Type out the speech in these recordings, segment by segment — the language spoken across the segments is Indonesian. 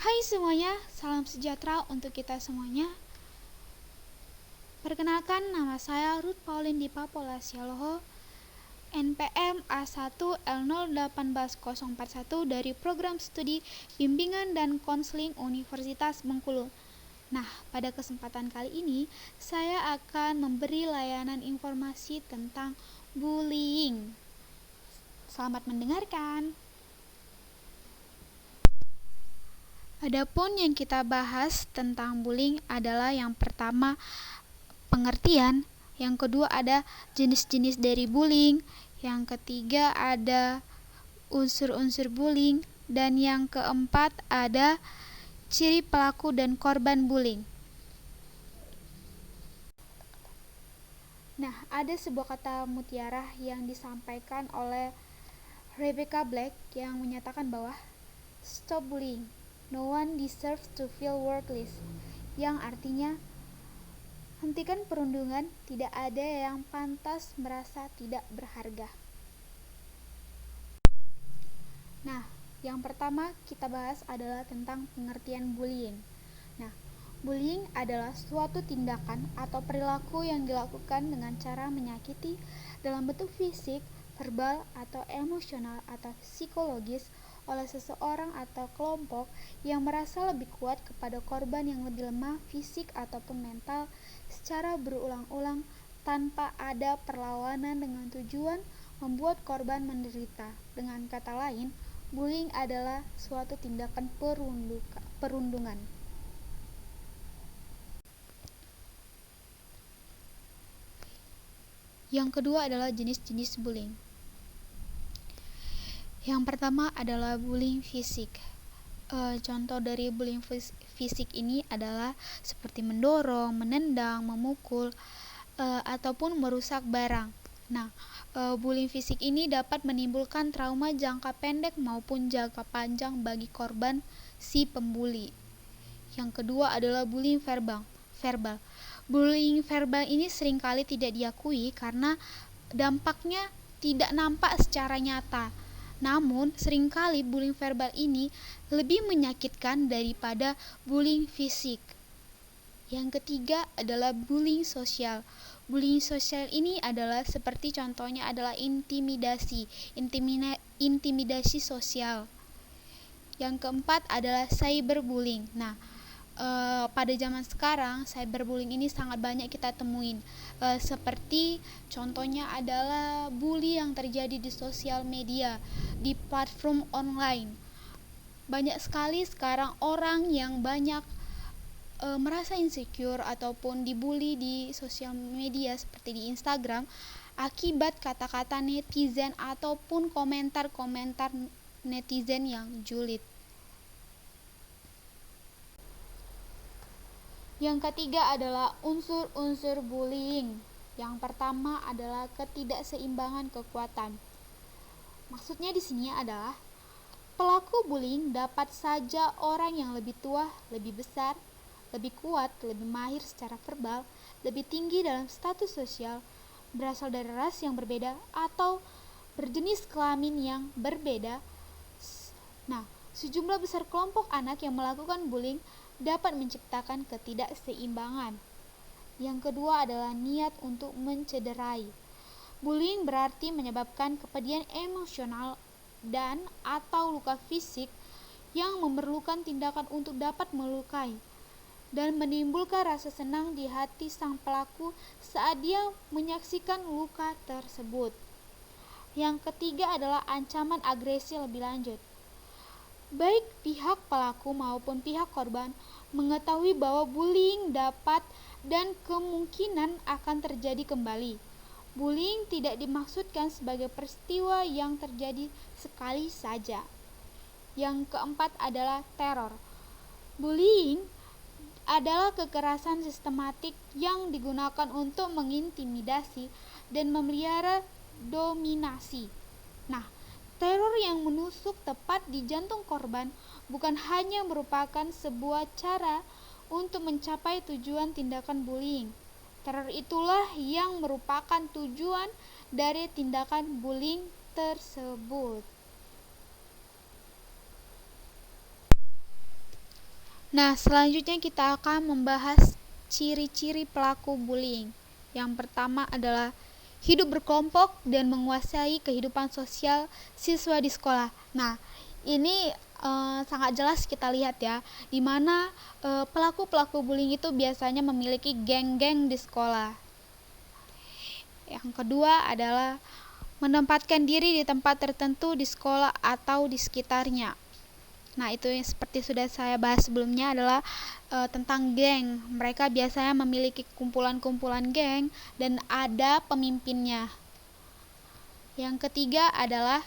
Hai semuanya, salam sejahtera untuk kita semuanya. Perkenalkan, nama saya Ruth Pauline Dipa Polasialoho, NPM A1L0181041 dari Program Studi Bimbingan dan Konseling Universitas Bengkulu. Nah, pada kesempatan kali ini, saya akan memberi layanan informasi tentang bullying. Selamat mendengarkan. Adapun yang kita bahas tentang bullying adalah yang pertama pengertian, yang kedua ada jenis-jenis dari bullying, yang ketiga ada unsur-unsur bullying, dan yang keempat ada ciri pelaku dan korban bullying. Nah, ada sebuah kata mutiara yang disampaikan oleh Rebecca Black yang menyatakan bahwa stop bullying. No one deserves to feel worthless, yang artinya hentikan perundungan, tidak ada yang pantas merasa tidak berharga. Nah, yang pertama kita bahas adalah tentang pengertian bullying. Nah, bullying adalah suatu tindakan atau perilaku yang dilakukan dengan cara menyakiti dalam bentuk fisik, verbal, atau emosional atau psikologis oleh seseorang atau kelompok yang merasa lebih kuat kepada korban yang lebih lemah fisik ataupun mental secara berulang-ulang tanpa ada perlawanan dengan tujuan membuat korban menderita. Dengan kata lain, bullying adalah suatu tindakan perundungan. Yang kedua adalah jenis-jenis bullying. Yang pertama adalah bullying fisik. Contoh dari bullying fisik ini adalah seperti mendorong, menendang, memukul, ataupun merusak barang. Nah, bullying fisik ini dapat menimbulkan trauma jangka pendek maupun jangka panjang bagi korban si pembuli. Yang kedua adalah bullying verbal. Bullying verbal ini seringkali tidak diakui karena dampaknya tidak nampak secara nyata. Namun, seringkali bullying verbal ini lebih menyakitkan daripada bullying fisik. Yang ketiga adalah bullying sosial. Bullying sosial ini adalah seperti contohnya adalah intimidasi sosial. Yang keempat adalah cyberbullying. Nah, pada zaman sekarang cyberbullying ini sangat banyak kita temuin, seperti contohnya adalah bully yang terjadi di sosial media, di platform online. Banyak sekali sekarang orang yang banyak merasa insecure ataupun dibully di sosial media seperti di Instagram akibat kata-kata netizen ataupun komentar-komentar netizen yang julid. Yang ketiga adalah unsur-unsur bullying. Yang pertama adalah ketidakseimbangan kekuatan. Maksudnya di sini adalah pelaku bullying dapat saja orang yang lebih tua, lebih besar, lebih kuat, lebih mahir secara verbal, lebih tinggi dalam status sosial, berasal dari ras yang berbeda atau berjenis kelamin yang berbeda. Nah, sejumlah besar kelompok anak yang melakukan bullying dapat menciptakan ketidakseimbangan. Yang kedua adalah niat untuk mencederai. Bullying berarti menyebabkan kepedihan emosional dan atau luka fisik yang memerlukan tindakan untuk dapat melukai dan menimbulkan rasa senang di hati sang pelaku saat dia menyaksikan luka tersebut. Yang ketiga adalah ancaman agresi lebih lanjut. Baik pihak pelaku maupun pihak korban mengetahui bahwa bullying dapat dan kemungkinan akan terjadi kembali. Bullying tidak dimaksudkan sebagai peristiwa yang terjadi sekali saja. Yang keempat adalah teror. Bullying adalah kekerasan sistematik yang digunakan untuk mengintimidasi dan memelihara dominasi. Nah, teror yang menusuk tepat di jantung korban bukan hanya merupakan sebuah cara untuk mencapai tujuan tindakan bullying. Teror itulah yang merupakan tujuan dari tindakan bullying tersebut. Nah, selanjutnya kita akan membahas ciri-ciri pelaku bullying. Yang pertama adalah hidup berkelompok dan menguasai kehidupan sosial siswa di sekolah. Nah, ini sangat jelas kita lihat ya, di mana pelaku-pelaku bullying itu biasanya memiliki geng-geng di sekolah. Yang kedua adalah menempatkan diri di tempat tertentu di sekolah atau di sekitarnya. Nah, itu yang seperti sudah saya bahas sebelumnya adalah tentang geng. Mereka biasanya memiliki kumpulan-kumpulan geng dan ada pemimpinnya. Yang ketiga adalah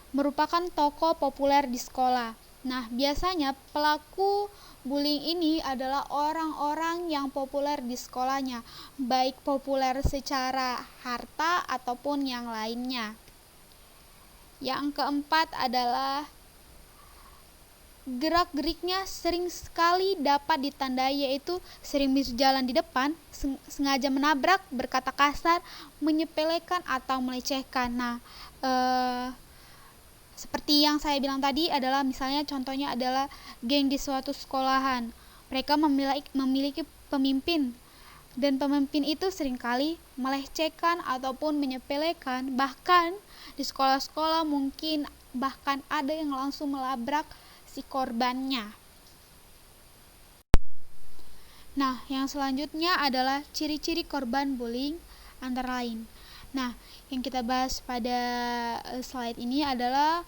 merupakan tokoh populer di sekolah. Nah, biasanya pelaku bullying ini adalah orang-orang yang populer di sekolahnya, baik populer secara harta ataupun yang lainnya. Yang keempat adalah gerak-geriknya sering sekali dapat ditandai, yaitu sering berjalan di depan, sengaja menabrak, berkata kasar, menyepelekan atau melecehkan. Nah, seperti yang saya bilang tadi adalah misalnya contohnya adalah geng di suatu sekolahan. Mereka memiliki pemimpin dan pemimpin itu seringkali melecehkan ataupun menyepelekan, bahkan di sekolah-sekolah mungkin bahkan ada yang langsung melabrak si korbannya. Nah, yang selanjutnya adalah ciri-ciri korban bullying antara lain. Nah, yang kita bahas pada slide ini adalah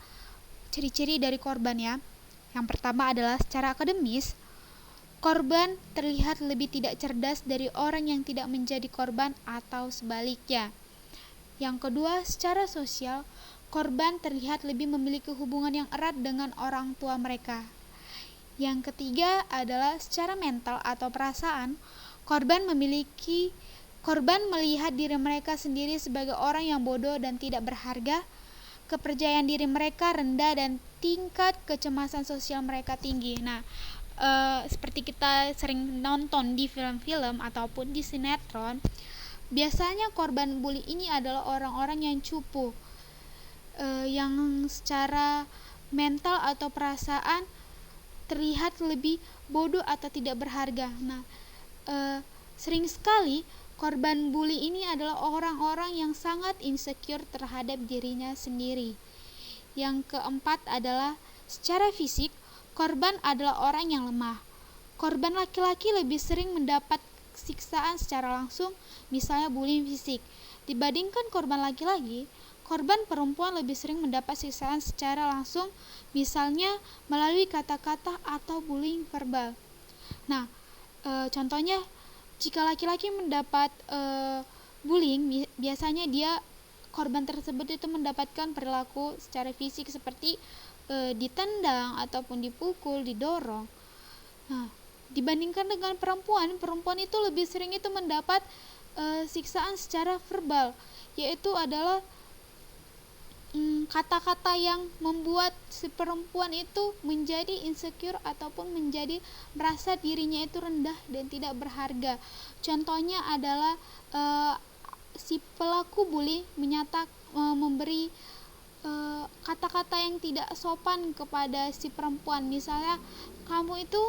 ciri-ciri dari korban ya. Yang pertama adalah secara akademis, korban terlihat lebih tidak cerdas dari orang yang tidak menjadi korban atau sebaliknya. Yang kedua, secara sosial, korban terlihat lebih memiliki hubungan yang erat dengan orang tua mereka. Yang ketiga adalah secara mental atau perasaan, korban melihat diri mereka sendiri sebagai orang yang bodoh dan tidak berharga, kepercayaan diri mereka rendah, dan tingkat kecemasan sosial mereka tinggi. Nah, seperti kita sering nonton di film-film ataupun di sinetron, biasanya korban bully ini adalah orang-orang yang cupu, yang secara mental atau perasaan terlihat lebih bodoh atau tidak berharga. Nah, sering sekali korban bully ini adalah orang-orang yang sangat insecure terhadap dirinya sendiri. Yang keempat adalah secara fisik, korban adalah orang yang lemah. Korban laki-laki lebih sering mendapat siksaan secara langsung, misalnya bullying fisik. Dibandingkan korban laki-laki, korban perempuan lebih sering mendapat siksaan secara langsung, misalnya melalui kata-kata atau bullying verbal. Nah, contohnya jika laki-laki mendapat bullying, biasanya korban tersebut itu mendapatkan perilaku secara fisik seperti ditendang ataupun dipukul, didorong. Nah, dibandingkan dengan perempuan itu lebih sering itu mendapat siksaan secara verbal, yaitu adalah kata-kata yang membuat si perempuan itu menjadi insecure ataupun menjadi merasa dirinya itu rendah dan tidak berharga. Contohnya adalah si pelaku bully memberi kata-kata yang tidak sopan kepada si perempuan. Misalnya, kamu itu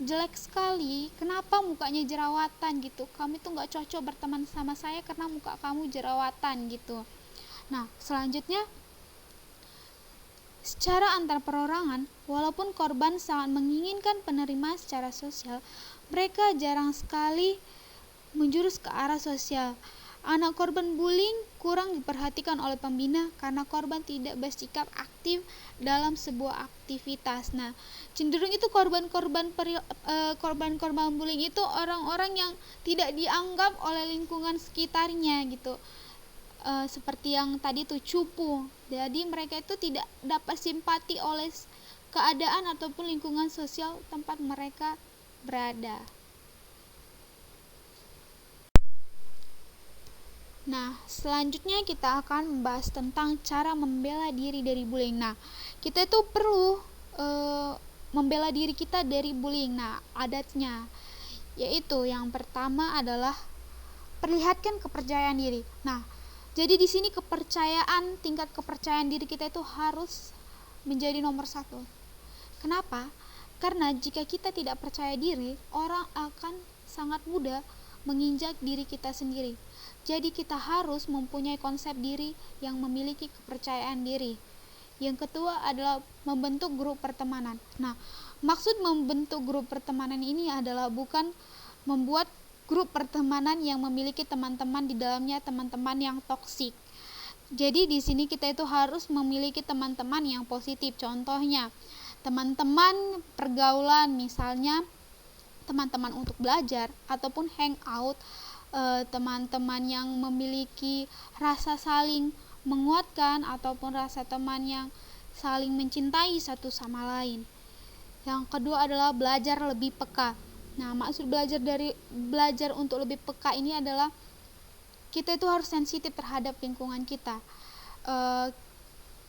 jelek sekali, kenapa mukanya jerawatan gitu, kamu itu gak cocok berteman sama saya karena muka kamu jerawatan gitu. Nah, selanjutnya secara antar perorangan, walaupun korban sangat menginginkan penerimaan secara sosial, mereka jarang sekali menjurus ke arah sosial. Anak korban bullying kurang diperhatikan oleh pembina karena korban tidak bersikap aktif dalam sebuah aktivitas. Nah, cenderung itu korban-korban bullying itu orang-orang yang tidak dianggap oleh lingkungan sekitarnya gitu. Seperti yang tadi tuh cupu. Jadi mereka itu tidak dapat simpati oleh keadaan ataupun lingkungan sosial tempat mereka berada. Nah, selanjutnya kita akan membahas tentang cara membela diri dari bullying. Nah, kita itu perlu membela diri kita dari bullying. Nah, adatnya yaitu yang pertama adalah perlihatkan kepercayaan diri. Nah, jadi di sini tingkat kepercayaan diri kita itu harus menjadi nomor 1. Kenapa? Karena jika kita tidak percaya diri, orang akan sangat mudah menginjak diri kita sendiri. Jadi kita harus mempunyai konsep diri yang memiliki kepercayaan diri. Yang kedua adalah membentuk grup pertemanan. Nah, maksud membentuk grup pertemanan ini adalah bukan membuat grup pertemanan yang memiliki teman-teman di dalamnya teman-teman yang toksik. Jadi di sini kita itu harus memiliki teman-teman yang positif. Contohnya, teman-teman pergaulan, misalnya teman-teman untuk belajar ataupun hangout, teman-teman yang memiliki rasa saling menguatkan ataupun rasa teman yang saling mencintai satu sama lain. Yang kedua adalah belajar lebih peka. Nah, maksud belajar untuk lebih peka ini adalah kita itu harus sensitif terhadap lingkungan kita.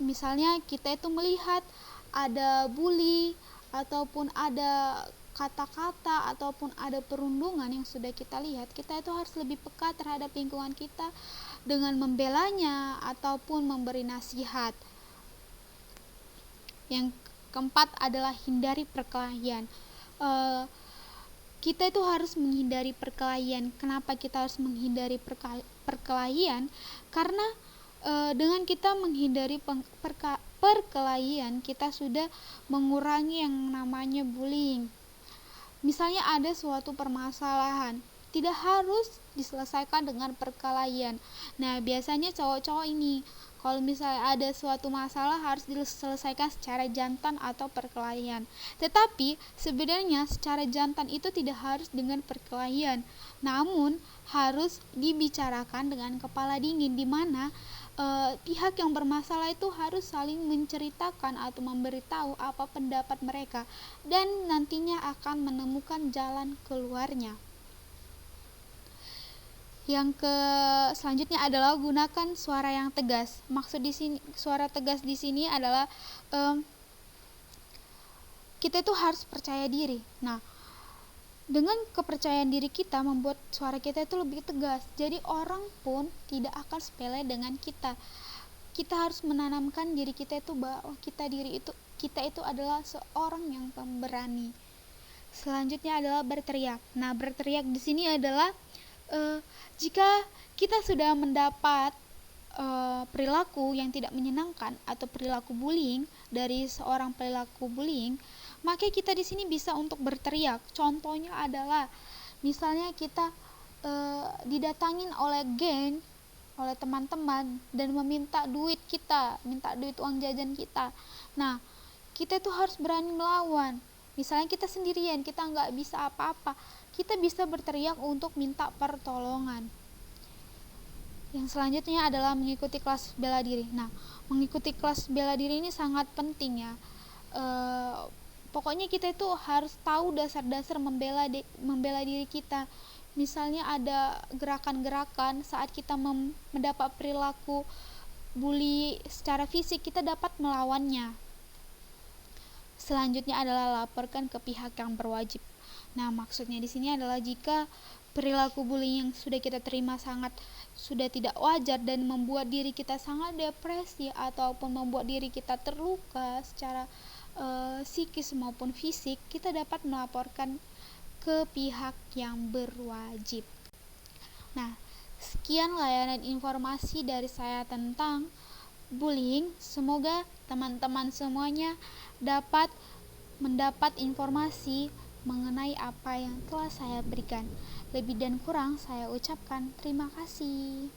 Misalnya kita itu melihat ada bully ataupun ada kata-kata ataupun ada perundungan yang sudah kita lihat, kita itu harus lebih peka terhadap lingkungan kita dengan membelanya ataupun memberi nasihat. Yang keempat adalah hindari perkelahian. Kita itu harus menghindari perkelahian. Kenapa kita harus menghindari perkelahian? Karena dengan kita menghindari perkelahian, kita sudah mengurangi yang namanya bullying. Misalnya ada suatu permasalahan, tidak harus diselesaikan dengan perkelahian. Nah, biasanya cowok-cowok ini kalau misalnya ada suatu masalah harus diselesaikan secara jantan atau perkelahian. Tetapi sebenarnya secara jantan itu tidak harus dengan perkelahian, namun harus dibicarakan dengan kepala dingin, di mana pihak yang bermasalah itu harus saling menceritakan atau memberitahu apa pendapat mereka dan nantinya akan menemukan jalan keluarnya. Yang selanjutnya adalah gunakan suara yang tegas. Maksud di sini suara tegas di sini adalah kita itu harus percaya diri. Nah, dengan kepercayaan diri kita membuat suara kita itu lebih tegas. Jadi orang pun tidak akan sepele dengan kita. Kita harus menanamkan diri kita itu bahwa kita itu adalah seorang yang pemberani. Selanjutnya adalah berteriak. Nah, berteriak di sini adalah jika kita sudah mendapat perilaku yang tidak menyenangkan atau perilaku bullying dari seorang perilaku bullying, maka kita di sini bisa untuk berteriak. Contohnya adalah misalnya kita didatangin oleh geng, oleh teman-teman dan meminta duit kita, minta duit uang jajan kita. Nah, kita itu harus berani melawan. Misalnya kita sendirian, kita nggak bisa apa-apa, kita bisa berteriak untuk minta pertolongan. Yang selanjutnya adalah mengikuti kelas bela diri. Nah, mengikuti kelas bela diri ini sangat penting ya. Pokoknya kita itu harus tahu dasar-dasar membela diri kita. Misalnya ada gerakan-gerakan saat kita mendapat perilaku bully secara fisik, kita dapat melawannya. Selanjutnya adalah laporkan ke pihak yang berwajib. Nah, maksudnya di sini adalah jika perilaku bullying yang sudah kita terima sudah tidak wajar dan membuat diri kita sangat depresi ataupun membuat diri kita terluka secara psikis maupun fisik, kita dapat melaporkan ke pihak yang berwajib. Nah, sekian layanan informasi dari saya tentang bullying. Semoga teman-teman semuanya dapat mendapat informasi mengenai apa yang telah saya berikan. Lebih dan kurang saya ucapkan terima kasih.